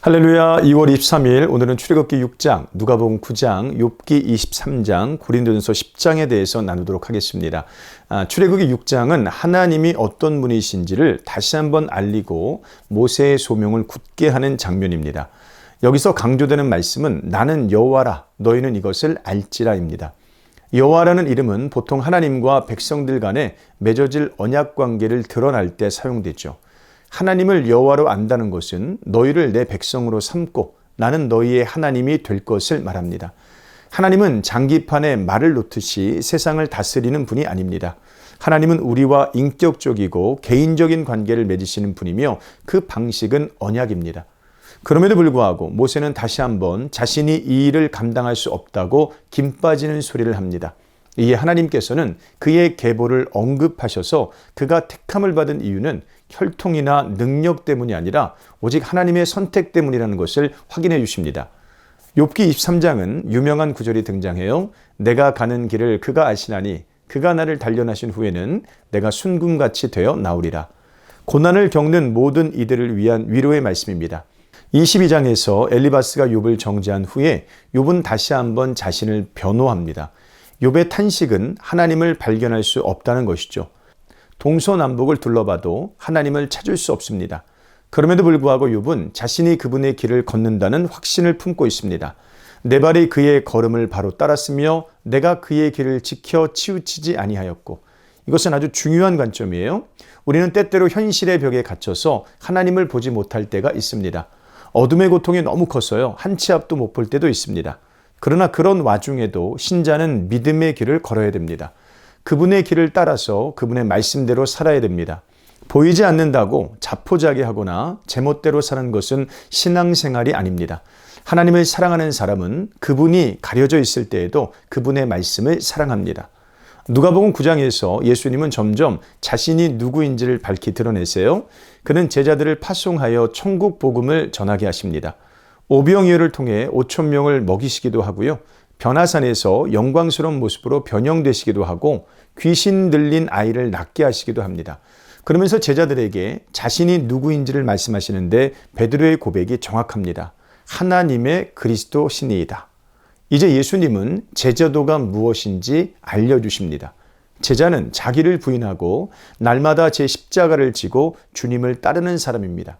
할렐루야. 2월 23일 오늘은 출애굽기 6장, 누가복음 9장, 욥기 23장, 고린도전서 10장에 대해서 나누도록 하겠습니다. 출애굽기 6장은 하나님이 어떤 분이신지를 다시 한번 알리고 모세의 소명을 굳게 하는 장면입니다. 여기서 강조되는 말씀은 나는 여호와라 너희는 이것을 알지라입니다. 여호와라는 이름은 보통 하나님과 백성들 간에 맺어질 언약 관계를 드러날 때 사용되죠. 하나님을 여호와로 안다는 것은 너희를 내 백성으로 삼고 나는 너희의 하나님이 될 것을 말합니다. 하나님은 장기판에 말을 놓듯이 세상을 다스리는 분이 아닙니다. 하나님은 우리와 인격적이고 개인적인 관계를 맺으시는 분이며 그 방식은 언약입니다. 그럼에도 불구하고 모세는 다시 한번 자신이 이 일을 감당할 수 없다고 김 빠지는 소리를 합니다. 이에 하나님께서는 그의 계보를 언급하셔서 그가 택함을 받은 이유는 혈통이나 능력 때문이 아니라 오직 하나님의 선택 때문이라는 것을 확인해 주십니다. 욥기 23장은 유명한 구절이 등장해요. 내가 가는 길을 그가 아시나니 그가 나를 단련하신 후에는 내가 순금같이 되어 나오리라. 고난을 겪는 모든 이들을 위한 위로의 말씀입니다. 22장에서 엘리바스가 욥을 정죄한 후에 욥은 다시 한번 자신을 변호합니다. 욥의 탄식은 하나님을 발견할 수 없다는 것이죠. 동서남북을 둘러봐도 하나님을 찾을 수 없습니다. 그럼에도 불구하고 욥은 자신이 그분의 길을 걷는다는 확신을 품고 있습니다. 내 발이 그의 걸음을 바로 따랐으며 내가 그의 길을 지켜 치우치지 아니하였고, 이것은 아주 중요한 관점이에요. 우리는 때때로 현실의 벽에 갇혀서 하나님을 보지 못할 때가 있습니다. 어둠의 고통이 너무 커서요, 한 치 앞도 못 볼 때도 있습니다. 그러나 그런 와중에도 신자는 믿음의 길을 걸어야 됩니다. 그분의 길을 따라서 그분의 말씀대로 살아야 됩니다. 보이지 않는다고 자포자기하거나 제멋대로 사는 것은 신앙생활이 아닙니다. 하나님을 사랑하는 사람은 그분이 가려져 있을 때에도 그분의 말씀을 사랑합니다. 누가복음 9장에서 예수님은 점점 자신이 누구인지를 밝히 드러내세요. 그는 제자들을 파송하여 천국 복음을 전하게 하십니다. 오병이어를 통해 5천 명을 먹이시기도 하고요. 변화산에서 영광스러운 모습으로 변형되시기도 하고 귀신 들린 아이를 낫게 하시기도 합니다. 그러면서 제자들에게 자신이 누구인지를 말씀하시는데 베드로의 고백이 정확합니다. 하나님의 그리스도 신이이다. 이제 예수님은 제자도가 무엇인지 알려주십니다. 제자는 자기를 부인하고 날마다 제 십자가를 지고 주님을 따르는 사람입니다.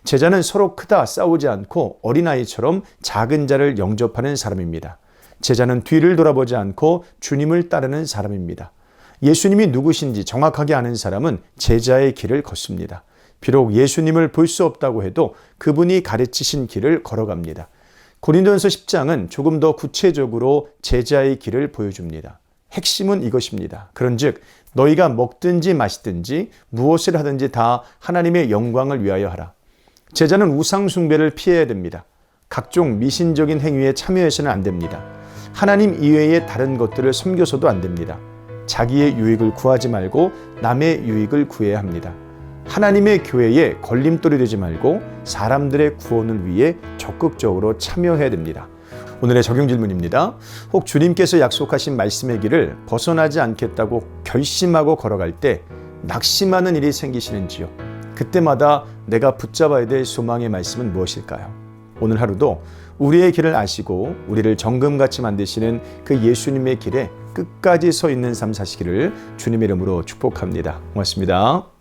제자는 서로 크다 싸우지 않고 어린아이처럼 작은 자를 영접하는 사람입니다. 제자는 뒤를 돌아보지 않고 주님을 따르는 사람입니다. 예수님이 누구신지 정확하게 아는 사람은 제자의 길을 걷습니다. 비록 예수님을 볼 수 없다고 해도 그분이 가르치신 길을 걸어갑니다. 고린도전서 10장은 조금 더 구체적으로 제자의 길을 보여줍니다. 핵심은 이것입니다. 그런즉 너희가 먹든지 마시든지 무엇을 하든지 다 하나님의 영광을 위하여 하라. 제자는 우상 숭배를 피해야 됩니다. 각종 미신적인 행위에 참여해서는 안 됩니다. 하나님 이외의 다른 것들을 섬겨서도 안 됩니다. 자기의 유익을 구하지 말고 남의 유익을 구해야 합니다. 하나님의 교회에 걸림돌이 되지 말고 사람들의 구원을 위해 적극적으로 참여해야 됩니다. 오늘의 적용 질문입니다. 혹 주님께서 약속하신 말씀의 길을 벗어나지 않겠다고 결심하고 걸어갈 때 낙심하는 일이 생기시는지요? 그때마다 내가 붙잡아야 될 소망의 말씀은 무엇일까요? 오늘 하루도 우리의 길을 아시고 우리를 정금같이 만드시는 그 예수님의 길에 끝까지 서 있는 삶 사시기를 주님의 이름으로 축복합니다. 고맙습니다.